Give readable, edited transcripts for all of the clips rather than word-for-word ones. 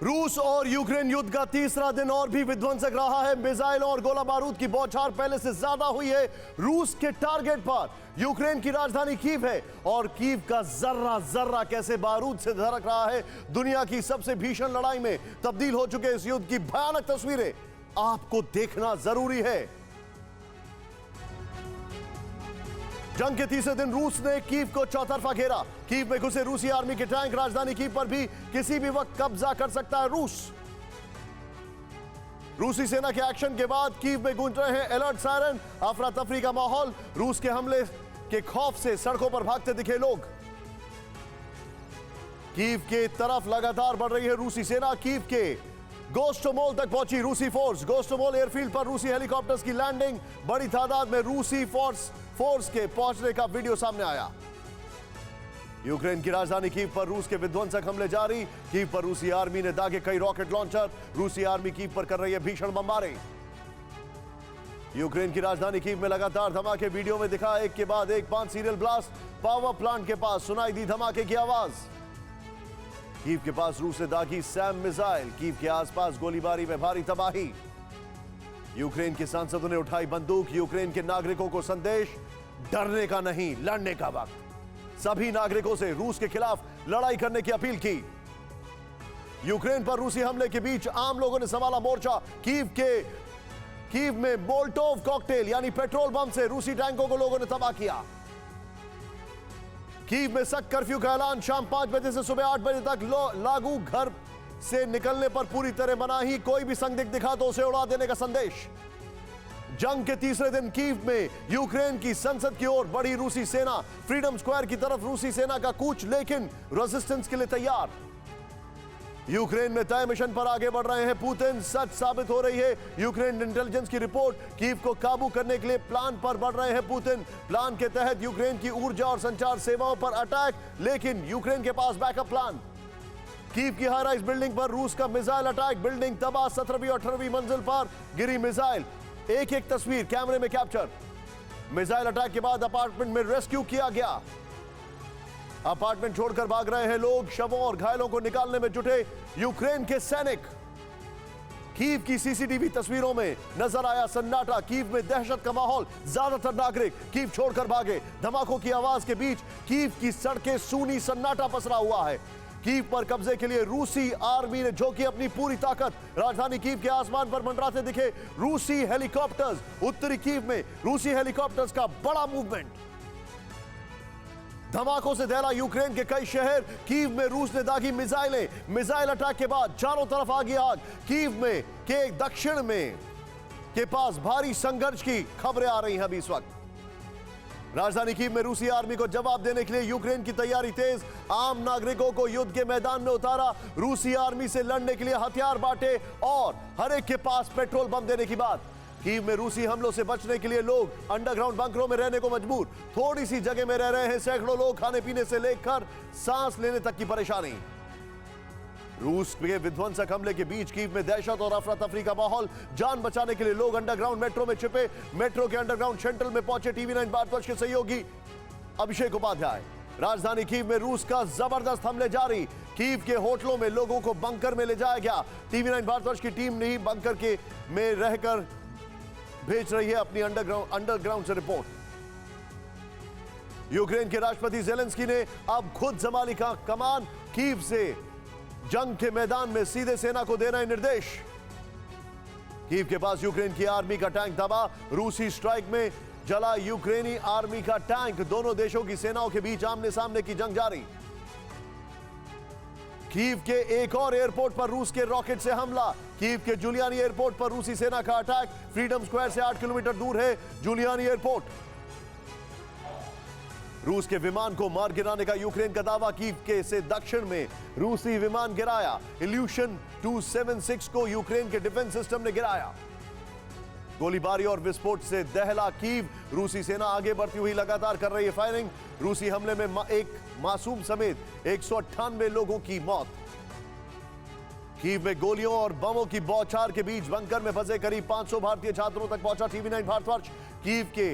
रूस और यूक्रेन युद्ध का तीसरा दिन और भी विध्वंसक रहा है। मिसाइल और गोला बारूद की बौछार पहले से ज्यादा हुई है रूस के टारगेट पर। यूक्रेन की राजधानी कीव है और कीव का जर्रा जर्रा कैसे बारूद से धड़क रहा है। दुनिया की सबसे भीषण लड़ाई में तब्दील हो चुके इस युद्ध की भयानक तस्वीरें आपको देखना जरूरी है। जंग के तीसरे दिन रूस ने कीव को चौतरफा घेरा। कीव में घुसे रूसी आर्मी के टैंक राजधानी कीव पर भी किसी भी वक्त कब्जा कर सकता है रूस। रूसी सेना के एक्शन के बाद कीव में गूंज रहे हैं अलर्ट सायरन। अफरा तफरी का माहौल, रूस के हमले के खौफ से सड़कों पर भागते दिखे लोग। कीव के तरफ लगातार बढ़ रही है रूसी सेना। कीव के गोस्टोमोल तक पहुंची रूसी फोर्स। गोस्टोमोल एयरफील्ड पर रूसी हेलीकॉप्टर्स की लैंडिंग। बड़ी तादाद में रूसी फोर्स के पहुंचने का वीडियो सामने आया। यूक्रेन की राजधानी कीव पर रूस के विध्वंसक हमले जारी। कीव पर रूसी आर्मी ने दागे कई रॉकेट लॉन्चर। रूसी आर्मी कीव पर कर रही है भीषण बमबारी। यूक्रेन की राजधानी कीव में लगातार धमाके वीडियो में दिखा एक के बाद एक 5 सीरियल ब्लास्ट। पावर प्लांट के पास सुनाई दी धमाके की आवाज। कीव के पास रूस ने दागी सैम मिसाइल। कीव के आसपास गोलीबारी में भारी तबाही। यूक्रेन के सांसदों ने उठाई बंदूक। यूक्रेन के नागरिकों को संदेश, डरने का नहीं, लड़ने का वक्त। सभी नागरिकों से रूस के खिलाफ लड़ाई करने की अपील की। यूक्रेन पर रूसी हमले के बीच आम लोगों ने संभाला मोर्चा। कीव में मोल्टोव कॉकटेल यानी पेट्रोल बम से रूसी टैंकों को लोगों ने तबाह किया। कीव में सख्त कर्फ्यू का ऐलान। शाम 5 बजे से सुबह 8 बजे तक लागू। घर से निकलने पर पूरी तरह मनाही। कोई भी संदिग्ध दिखा तो उसे उड़ा देने का संदेश। जंग के तीसरे दिन कीव में यूक्रेन की संसद की ओर बढ़ी रूसी सेना। फ्रीडम स्क्वायर की तरफ रूसी सेना का कूच, लेकिन रेजिस्टेंस के लिए तैयार। यूक्रेन में तय मिशन पर आगे बढ़ रहे हैं पुतिन। सच साबित हो रही है यूक्रेन इंटेलिजेंस की रिपोर्ट। कीव को काबू करने के लिए प्लान पर बढ़ रहे हैं पुतिन। प्लान के तहत यूक्रेन की ऊर्जा और संचार सेवाओं पर अटैक, लेकिन यूक्रेन के पास बैकअप प्लान। कीव की हाई राइज बिल्डिंग पर रूस का मिसाइल अटैक। बिल्डिंग तबाह। 17वीं और 18वीं मंजिल पर गिरी मिसाइल। एक एक तस्वीर कैमरे में कैप्चर। मिसाइल अटैक के बाद अपार्टमेंट में रेस्क्यू किया गया। अपार्टमेंट छोड़कर भाग रहे हैं लोग। शवों और घायलों को निकालने में जुटे यूक्रेन के सैनिक। कीव की सीसीटीवी तस्वीरों में नजर आया सन्नाटा। कीव में दहशत का माहौल। ज्यादातर नागरिक कीव छोड़कर भागे। धमाकों की आवाज के बीच कीव की सड़कें सूनी, सन्नाटा पसरा हुआ है। कीव पर कब्जे के लिए रूसी आर्मी ने झोंकी अपनी पूरी ताकत। राजधानी कीव के आसमान पर मंडराते दिखे रूसी हेलीकॉप्टर्स। उत्तरी कीव में रूसी हेलीकॉप्टर्स का बड़ा मूवमेंट। धमाकों से दहला यूक्रेन के कई शहर। कीव में रूस ने दागी मिसाइलें। मिसाइल अटैक के बाद चारों तरफ आगी आग। कीव में के दक्षिण में के पास भारी संघर्ष की खबरें आ रही हैं अभी इस वक्त। राजधानी कीव में रूसी आर्मी को जवाब देने के लिए यूक्रेन की तैयारी तेज। आम नागरिकों को युद्ध के मैदान में उतारा। रूसी आर्मी से लड़ने के लिए हथियार बांटे और हर एक के पास पेट्रोल बम देने की बात। कीव में रूसी हमलों से बचने के लिए लोग अंडरग्राउंड बंकरों में रहने को मजबूर। थोड़ी सी जगह में रह रहे हैं सैकड़ों लोग। खाने पीने से लेकर सांस लेने तक की परेशानी। रूस के विध्वंसक हमले के बीच कीव में दहशत और अफरा तफरी का माहौल। जान बचाने के लिए लोग अंडरग्राउंड मेट्रो में छिपे। मेट्रो के अंडरग्राउंड सेंट्रल में पहुंचे TV9 भारतवर्ष के सहयोगी अभिषेक उपाध्याय। राजधानी कीव में रूस का जबरदस्त हमले जारी। कीव के होटलों में लोगों को बंकर में ले जाया गया। TV9 भारतवर्ष की टीम नहीं बंकर के में रहकर भेज रही है अपनी अंडरग्राउंड से रिपोर्ट। यूक्रेन के राष्ट्रपति जेलेंस्की ने अब खुद संभाली का कमान। कीव से जंग के मैदान में सीधे सेना को दे रहे निर्देश। कीव के पास यूक्रेन की आर्मी का टैंक दबा। रूसी स्ट्राइक में जला यूक्रेनी आर्मी का टैंक। दोनों देशों की सेनाओं के बीच आमने सामने की जंग जारी। कीव के एक और एयरपोर्ट पर रूस के रॉकेट से हमला। कीव के जुलियानी एयरपोर्ट पर रूसी सेना का अटैक। फ्रीडम स्क्वायर से 8 किलोमीटर दूर है जुलियानी एयरपोर्ट। रूस के विमान को मार गिराने का यूक्रेन का दावा। कीव के से दक्षिण में रूसी विमान गिराया। इल्यूशन 276 को यूक्रेन के डिफेंस सिस्टम ने गिराया। गोलीबारी और विस्फोट से दहला कीव। रूसी सेना आगे बढ़ती हुई लगातार कर रही है फायरिंग। रूसी हमले में एक मासूम समेत 198 लोगों की मौत। कीव में गोलियों और बमों की बौछार के बीच बंकर में फंसे करीब 500 भारतीय छात्रों तक पहुंचा TV9 भारतवर्ष। कीव के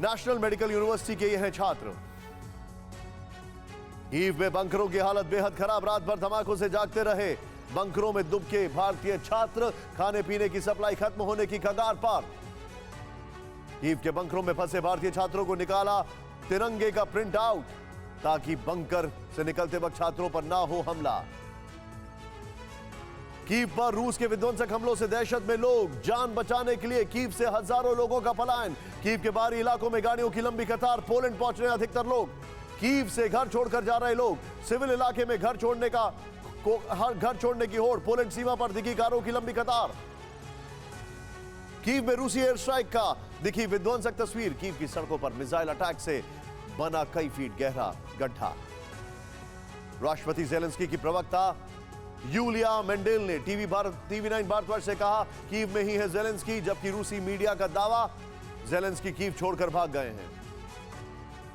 नेशनल मेडिकल यूनिवर्सिटी के ये हैं छात्र। कीव में बंकरों की हालत बेहद खराब, रात भर धमाकों से जागते रहे बंकरों में दुबके भारतीय छात्र, खाने पीने की सप्लाई खत्म होने की कगार पर। कीव के बंकरों में फंसे भारतीय छात्रों को निकाला तिरंगे का प्रिंट आउट ताकि बंकर से निकलते वक्त छात्रों पर ना हो हमला। कीव पर रूस के विध्वंसक हमलों से दहशत में लोग, जान बचाने के लिए कीव से हजारों लोगों का पलायन। कीव के बाहरी इलाकों में गाड़ियों की लंबी कतार, पोलैंड पहुंच रहे अधिकतर लोग। कीव से घर छोड़कर जा रहे लोग, सिविल इलाके में घर छोड़ने की होड़, पोलैंड सीमा पर दिखी कारों की लंबी कतार। कीव में रूसी एयर स्ट्राइक का दिखी विध्वंसक तस्वीर, कीव की सड़कों पर मिसाइल अटैक से बना कई फीट गहरा गड्ढा। राष्ट्रपति ज़ेलेंस्की की प्रवक्ता यूलिया मेंडेल ने टीवी9 भारतवर्ष से कहा कीव में ही है ज़ेलेंस्की, जबकि रूसी मीडिया का दावा ज़ेलेंस्की कीव छोड़कर भाग गए हैं।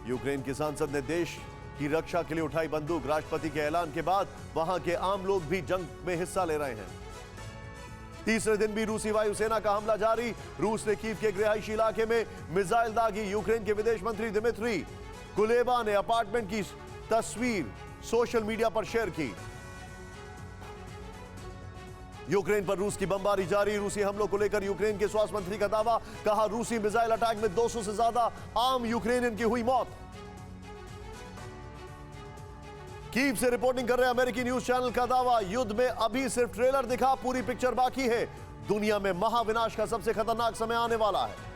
यूक्रेन की सांसद ने देश की रक्षा के लिए उठाई बंदूक, राष्ट्रपति के ऐलान के बाद वहां के आम लोग भी जंग में हिस्सा ले रहे हैं। तीसरे दिन भी रूसी वायुसेना का हमला जारी, रूस ने कीव के एक रिहायशी इलाके में मिसाइल दागी। यूक्रेन के विदेश मंत्री दिमित्री कुलेबा ने अपार्टमेंट की तस्वीर सोशल मीडिया पर शेयर की। यूक्रेन पर रूस की बमबारी जारी, रूसी हमलों को लेकर यूक्रेन के स्वास्थ्य मंत्री का दावा, कहा रूसी मिसाइल अटैक में 200 से ज्यादा आम यूक्रेनियन की हुई मौत। कीव से रिपोर्टिंग कर रहे अमेरिकी न्यूज चैनल का दावा, युद्ध में अभी सिर्फ ट्रेलर दिखा, पूरी पिक्चर बाकी है। दुनिया में महाविनाश का सबसे खतरनाक समय आने वाला है।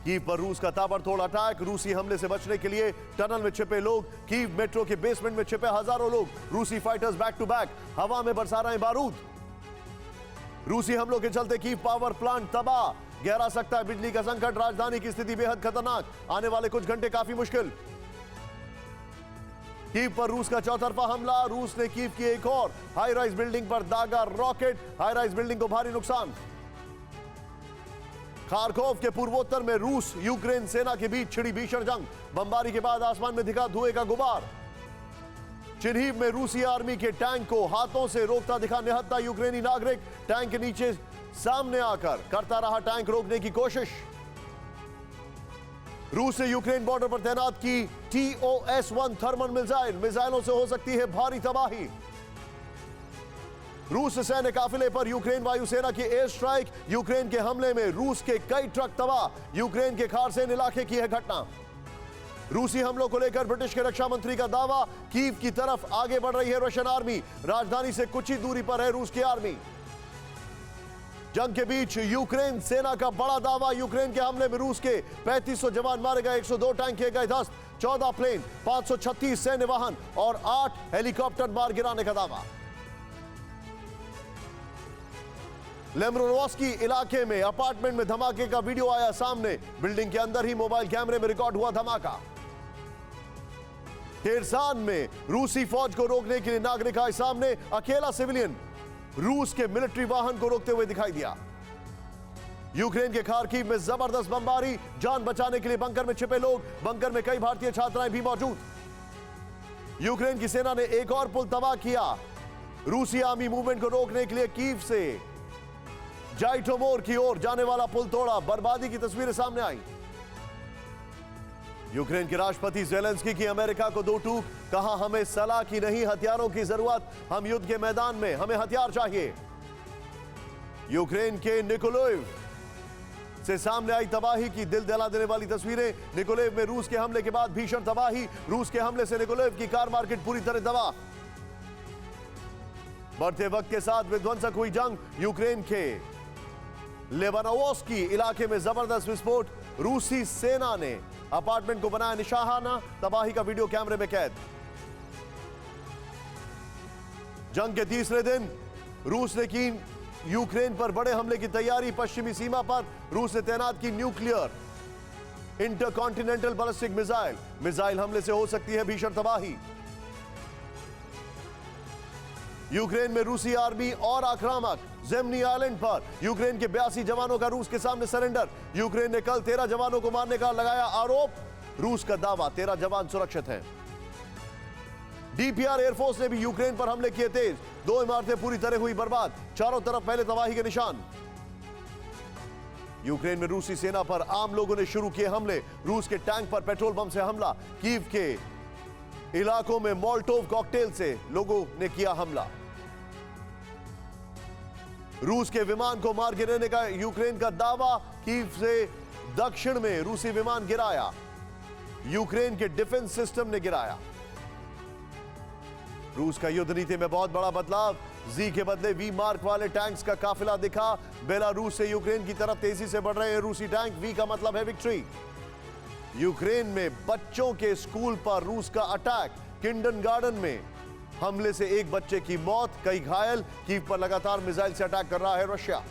कीव पर रूस का ताबड़तोड़ अटैक, रूसी हमले से बचने के लिए टनल में छिपे लोग, कीव मेट्रो के बेसमेंट में छिपे हजारों लोग, रूसी फाइटर्स बैक टू बैक हवा में बरसा रहे बारूद। रूसी हमलों के चलते कीव पावर प्लांट तबाह, गहरा सकता है बिजली का संकट, राजधानी की स्थिति बेहद खतरनाक, आने वाले कुछ घंटे काफी मुश्किल। कीव पर रूस का चौतरफा हमला, रूस ने कीव की एक और हाई राइज बिल्डिंग पर दागा रॉकेट, हाई राइज बिल्डिंग को भारी नुकसान। खारकोव के पूर्वोत्तर में रूस यूक्रेन सेना के बीच छिड़ी भीषण जंग, बमबारी के बाद आसमान में दिखा धुएं का गुबार। चिन्हीव में रूसी आर्मी के टैंक को हाथों से रोकता दिखा निहत्था यूक्रेनी नागरिक, टैंक के नीचे सामने आकर करता रहा टैंक रोकने की कोशिश। रूस ने यूक्रेन बॉर्डर पर तैनात की TOS-1 थर्मल मिसाइल, मिसाइलों से हो सकती है भारी तबाही। रूस सैन्य काफिले पर यूक्रेन वायुसेना की एयर स्ट्राइक, यूक्रेन के हमले में रूस के कई ट्रक तबाह, यूक्रेन के खारसेन इलाके की है घटना। रूसी हमलों को लेकर ब्रिटिश के रक्षा मंत्री का दावा, कीव की तरफ आगे बढ़ रही है रशियन आर्मी, राजधानी से कुछ ही दूरी पर है रूस की आर्मी। जंग के बीच यूक्रेन सेना का बड़ा दावा, यूक्रेन के हमले में रूस के 3500 जवान मारे गए, 102 टैंक किए गए ध्वस्त, 14 प्लेन, 536 सैन्य वाहन और 8 हेलीकॉप्टर मार गिराने का दावा। लेमरोनोव्स्की इलाके में अपार्टमेंट में धमाके का वीडियो आया सामने, बिल्डिंग के अंदर ही मोबाइल कैमरे में रिकॉर्ड हुआ धमाका। खेरसान में रूसी फौज को रोकने के लिए नागरिक आए सामने, अकेला सिविलियन रूस के मिलिट्री वाहन को रोकते हुए दिखाई दिया। यूक्रेन के खारकीव में जबरदस्त बमबारी, जान बचाने के लिए बंकर में छिपे लोग, बंकर में कई भारतीय छात्राएं भी मौजूद। यूक्रेन की सेना ने एक और पुल तबाह किया, रूसी आर्मी मूवमेंट को रोकने के लिए कीव से जाइटोमोर की ओर जाने वाला पुल तोड़ा, बर्बादी की तस्वीरें सामने आई। यूक्रेन के राष्ट्रपति ज़ेलेंस्की की अमेरिका को दो टूक, कहा हमें सलाह की नहीं हथियारों की जरूरत, हम युद्ध के मैदान में, हमें हथियार चाहिए। यूक्रेन के निकोलाइव से सामने आई तबाही की दिल दहला देने वाली तस्वीरें, निकोलाइव में रूस के हमले के बाद भीषण तबाही, रूस के हमले से निकोलाइव की कार मार्केट पूरी तरह तबाह। बढ़ते वक्त के साथ विध्वंसक हुई जंग, यूक्रेन के लेवानोवस्की इलाके में जबरदस्त विस्फोट, रूसी सेना ने अपार्टमेंट को बनाया निशाना, तबाही का वीडियो कैमरे में कैद। जंग के तीसरे दिन रूस ने की यूक्रेन पर बड़े हमले की तैयारी, पश्चिमी सीमा पर रूस ने तैनात की nuclear intercontinental ballistic missile, missile हमले से हो सकती है भीषण तबाही। यूक्रेन में रूसी आर्मी और आक्रामक, ज़ेमनी आइलैंड पर यूक्रेन के 82 जवानों का रूस के सामने सरेंडर, यूक्रेन ने कल 13 जवानों को मारने का लगाया आरोप, रूस का दावा 13 जवान सुरक्षित हैं। डीपीआर एयरफोर्स ने भी यूक्रेन पर हमले किए तेज, 2 इमारतें पूरी तरह हुई बर्बाद, चारों तरफ पहले तबाही के निशान। यूक्रेन में रूसी सेना पर आम लोगों ने शुरू किए हमले, रूस के टैंक पर पेट्रोल बम से हमला, कीव के इलाकों में मोल्टोव कॉकटेल से लोगों ने किया हमला। रूस के विमान को मार गिराने का यूक्रेन का दावा। कीव से दक्षिण में रूसी विमान गिराया, यूक्रेन के डिफेंस सिस्टम ने गिराया। रूस का युद्ध नीति में बहुत बड़ा बदलाव। जी के बदले वी मार्क वाले टैंक्स का काफिला दिखा। बेलारूस से यूक्रेन की तरफ तेजी से बढ़ रहे हैं रूसी टैंक। वी का मतलब है विक्ट्री। यूक्रेन में बच्चों के स्कूल पर रूस का अटैक। किंडरगार्टन में हमले से एक बच्चे की मौत, कई घायल। कीव पर लगातार मिसाइल से अटैक कर रहा है रशिया।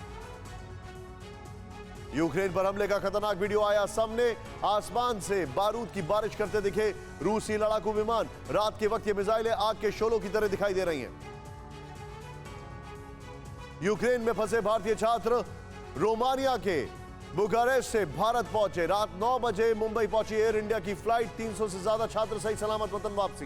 यूक्रेन पर हमले का खतरनाक वीडियो आया सामने। आसमान से बारूद की बारिश करते दिखे रूसी लड़ाकू विमान। रात के वक्त ये मिसाइलें आग के शोलों की तरह दिखाई दे रही हैं। यूक्रेन में फंसे भारतीय छात्र रोमानिया के बुखारेस्ट से भारत पहुंचे। रात 9 बजे मुंबई पहुंची एयर इंडिया की फ्लाइट। 300 से ज्यादा छात्र सही सलामत वतन वापसी।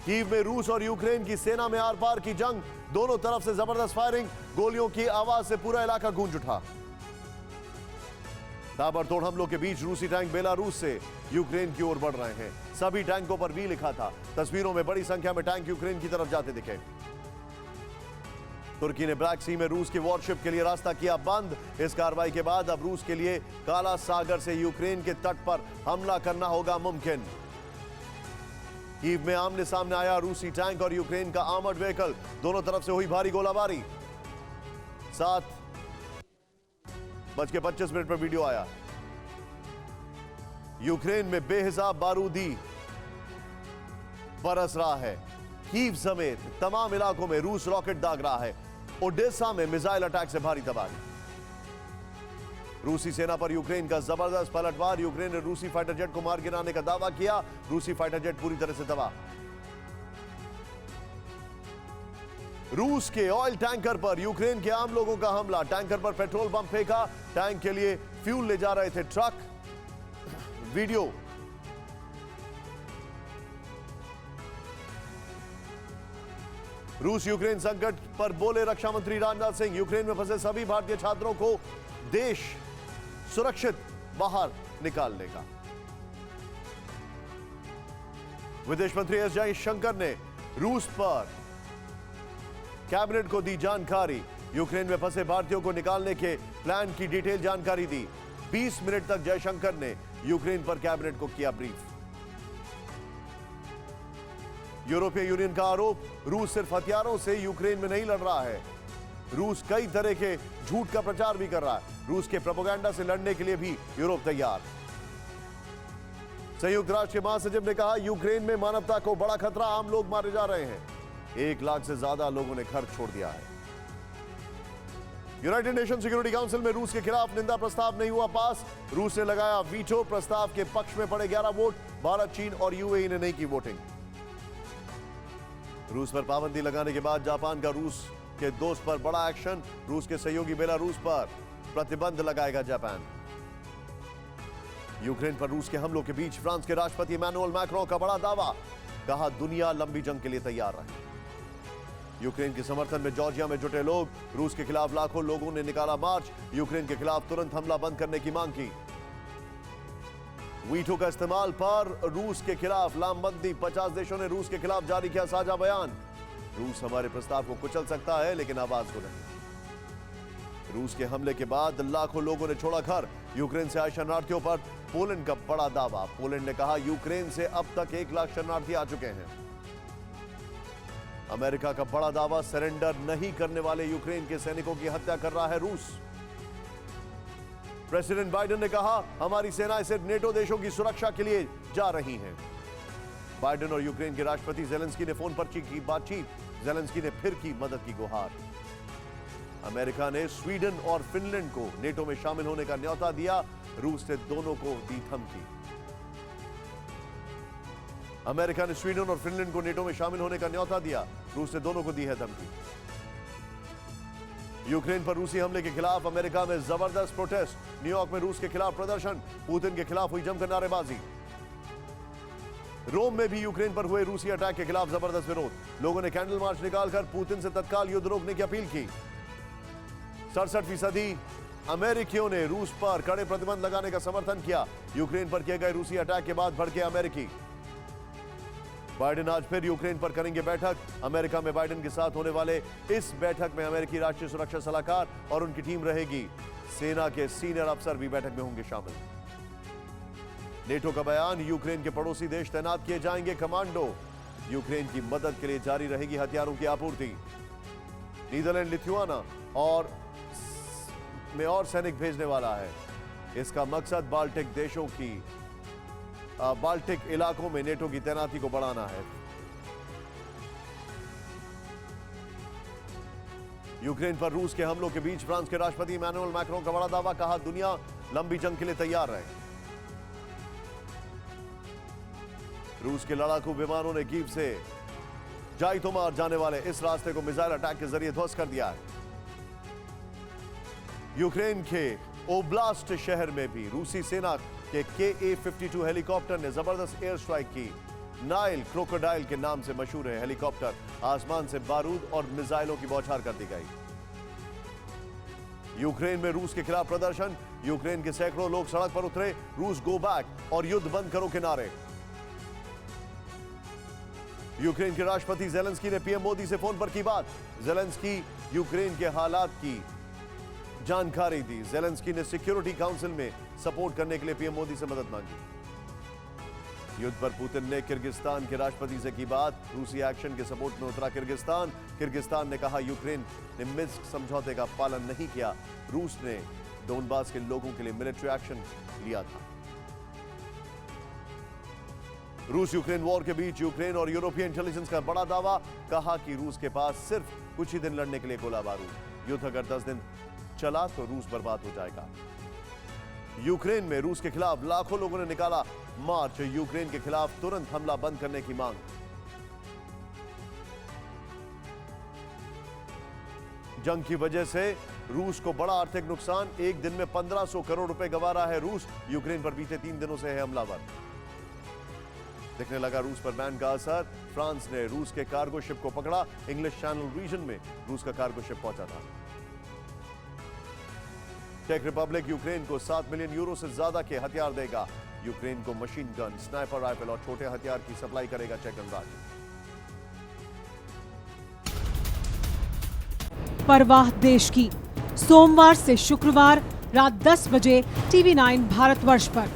कीव में रूस और यूक्रेन की सेना में आर पार की जंग। दोनों तरफ से जबरदस्त फायरिंग। गोलियों की आवाज से पूरा इलाका गूंज उठा। ताबड़तोड़ हमलों के बीच रूसी टैंक बेलारूस से यूक्रेन की ओर बढ़ रहे हैं। सभी टैंकों पर वी लिखा था। तस्वीरों में बड़ी संख्या में टैंक यूक्रेन की तरफ जाते दिखे। तुर्की ने ब्लैक सी में रूस की वॉरशिप के लिए रास्ता किया बंद। इस कार्रवाई के बाद अब रूस के लिए काला सागर से यूक्रेन के तट पर हमला करना होगा मुमकिन। कीव में आमने सामने आया रूसी टैंक और यूक्रेन का आर्मर्ड व्हीकल। दोनों तरफ से हुई भारी गोलाबारी। 7:25 पर वीडियो आया। यूक्रेन में बेहिसाब बारूदी बरस रहा है। कीव समेत तमाम इलाकों में रूस रॉकेट दाग रहा है। ओडेसा में मिसाइल अटैक से भारी तबाही। रूसी सेना पर यूक्रेन का जबरदस्त पलटवार। यूक्रेन ने रूसी फाइटर जेट को मार गिराने का दावा किया। रूसी फाइटर जेट पूरी तरह से तबाह। रूस के ऑयल टैंकर पर यूक्रेन के आम लोगों का हमला। टैंकर पर पेट्रोल बम फेंका। टैंक के लिए फ्यूल ले जा रहे थे ट्रक। वीडियो। रूस यूक्रेन संकट पर बोले रक्षा मंत्री राजनाथ सिंह। यूक्रेन में फंसे सभी भारतीय छात्रों को देश सुरक्षित बाहर निकाल लेगा। विदेश मंत्री एस जयशंकर ने रूस पर कैबिनेट को दी जानकारी। यूक्रेन में फंसे भारतीयों को निकालने के प्लान की डिटेल जानकारी दी। 20 मिनट तक जयशंकर ने यूक्रेन पर कैबिनेट को किया ब्रीफ। यूरोपीय यूनियन का आरोप, रूस सिर्फ हथियारों से यूक्रेन में नहीं लड़ रहा है। रूस कई तरह के झूठ का प्रचार भी कर रहा है। रूस के प्रोपेगेंडा से लड़ने के लिए भी यूरोप तैयार। संयुक्त राष्ट्र के महासचिव ने कहा, यूक्रेन में मानवता को बड़ा खतरा। आम लोग मारे जा रहे हैं। 1 लाख से ज्यादा लोगों ने घर छोड़ दिया है। यूनाइटेड नेशन सिक्योरिटी काउंसिल में रूस के खिलाफ निंदा प्रस्ताव नहीं हुआ पास। रूस ने लगाया वीटो। प्रस्ताव के पक्ष में पड़े 11 वोट। भारत, चीन और यूएई ने नहीं की वोटिंग। रूस पर पाबंदी लगाने के बाद जापान का रूस के दोस्त पर बड़ा एक्शन। रूस के सहयोगी बेलारूस पर प्रतिबंध लगाएगा जापान। यूक्रेन पर रूस के हमलों के बीच फ्रांस के राष्ट्रपति इमैनुअल मैक्रों का बड़ा दावा। कहा, दुनिया लंबी जंग के लिए तैयार रहे। यूक्रेन के समर्थन में जॉर्जिया में जुटे लोग। रूस के खिलाफ लाखों लोगों ने निकाला मार्च। यूक्रेन के खिलाफ तुरंत हमला बंद करने की मांग की। वीटो का इस्तेमाल पर रूस के खिलाफ लामबंदी। 50 देशों ने रूस के खिलाफ जारी किया साझा बयान। रूस हमारे प्रस्ताव को कुचल सकता है, लेकिन आवाज को नहीं। रूस के हमले के बाद लाखों लोगों ने छोड़ा घर। यूक्रेन से आए शरणार्थियों पर पोलैंड का बड़ा दावा। पोलैंड ने कहा, यूक्रेन से अब तक 1 लाख शरणार्थी आ चुके हैं। अमेरिका का बड़ा दावा, सरेंडर नहीं करने वाले यूक्रेन के सैनिकों की हत्या कर रहा है रूस। प्रेसिडेंट बाइडेन ने कहा, हमारी सेनाएं सिर्फ नेटो देशों की सुरक्षा के लिए जा रही हैं। बाइडेन और यूक्रेन के राष्ट्रपति जेलेंस्की ने फोन पर की बातचीत। जेलेंस्की ने फिर की मदद की गुहार। अमेरिका ने स्वीडन और फिनलैंड को नेटो में शामिल होने का न्योता दिया। रूस ने दोनों को दी धमकी। अमेरिका ने स्वीडन और फिनलैंड को नेटो में शामिल होने का न्योता दिया। रूस ने दोनों को दी है धमकी। यूक्रेन पर रूसी हमले के खिलाफ अमेरिका में जबरदस्त प्रोटेस्ट। न्यूयॉर्क में रूस के खिलाफ प्रदर्शन। पुतिन के खिलाफ हुई जमकर नारेबाजी। रोम में भी यूक्रेन पर हुए रूसी अटैक के खिलाफ जबरदस्त विरोध। लोगों ने कैंडल मार्च निकालकर पुतिन से तत्काल युद्ध रोकने की अपील की। 67% अमेरिकियों ने रूस पर कड़े प्रतिबंध लगाने का समर्थन किया। यूक्रेन पर किए गए रूसी अटैक के बाद भड़के अमेरिकी। बाइडेन आज फिर यूक्रेन पर करेंगे बैठक। अमेरिका में बाइडेन के साथ होने वाले इस बैठक में अमेरिकी राष्ट्रीय सुरक्षा सलाहकार और उनकी टीम रहेगी। सेना के सीनियर अफसर भी बैठक में होंगे शामिल। नेटो का बयान, यूक्रेन के पड़ोसी देश तैनात किए जाएंगे कमांडो। यूक्रेन की मदद के लिए जारी रहेगी हथियारों की आपूर्ति। नीदरलैंड लिथुआना में और सैनिक भेजने वाला है। इसका मकसद बाल्टिक इलाकों में नेटो की तैनाती को बढ़ाना है। यूक्रेन पर रूस के हमलों के बीच फ्रांस के राष्ट्रपति इमैनुअल मैक्रों का बड़ा दावा, कहा दुनिया लंबी जंग के लिए तैयार है। रूस के लड़ाकू विमानों ने कीव से जाइतोमार जाने वाले इस रास्ते को मिसाइल अटैक के जरिए ध्वस्त कर दिया है। यूक्रेन के ओब्लास्ट शहर में भी रूसी सेना के KA-52 हेलीकॉप्टर ने जबरदस्त एयर स्ट्राइक की। नाइल क्रोकोडाइल के नाम से मशहूर है हेलीकॉप्टर। आसमान से बारूद और मिसाइलों की बौछार कर दी गई। यूक्रेन में रूस के खिलाफ प्रदर्शन। यूक्रेन के सैकड़ों लोग सड़क पर उतरे। रूस गो बैक और युद्ध बंद करो के नारे। यूक्रेन के राष्ट्रपति जेलेंस्की ने पीएम मोदी से फोन पर की बात। जेलेंस्की यूक्रेन के हालात की जानकारी दी। जेलेंस्की ने सिक्योरिटी काउंसिल में सपोर्ट करने के लिए पीएम मोदी से मदद मांगी। युद्ध पर पुतिन ने किर्गिस्तान के राष्ट्रपति से की बात। रूसी एक्शन के सपोर्ट में उतरा किर्गिस्तान। किर्गिस्तान ने कहा यूक्रेन ने मिन्स्क समझौते का पालन नहीं किया। रूस ने डोनबास के लोगों के लिए मिलिट्री एक्शन लिया था। रूस यूक्रेन वॉर के बीच यूक्रेन और यूरोपीय इंटेलिजेंस का बड़ा दावा, कहा कि रूस के पास सिर्फ कुछ ही दिन लड़ने के लिए गोला बारूद। युद्ध अगर 10 दिन चला तो रूस बर्बाद हो जाएगा। यूक्रेन में रूस के खिलाफ लाखों लोगों ने निकाला मार्च। यूक्रेन के खिलाफ तुरंत हमला बंद करने की मांग। जंग की वजह से रूस को बड़ा आर्थिक नुकसान। एक दिन में 1500 करोड़ रुपए गंवा रहा है रूस। यूक्रेन पर बीते 3 दिनों से है हमलावर। दिखने लगा रूस पर बैन का असर। फ्रांस ने रूस के कार्गो शिप को पकड़ा। इंग्लिश चैनल रीजन में रूस का कार्गो शिप पहुंचा था। चेक रिपब्लिक यूक्रेन को 7 मिलियन यूरो से ज्यादा के हथियार देगा। यूक्रेन को मशीन गन, स्नाइपर राइफल और छोटे हथियार की सप्लाई करेगा चेक गणराज्य। परवाह देश की, सोमवार से शुक्रवार रात 10 बजे TV9 भारतवर्ष पर।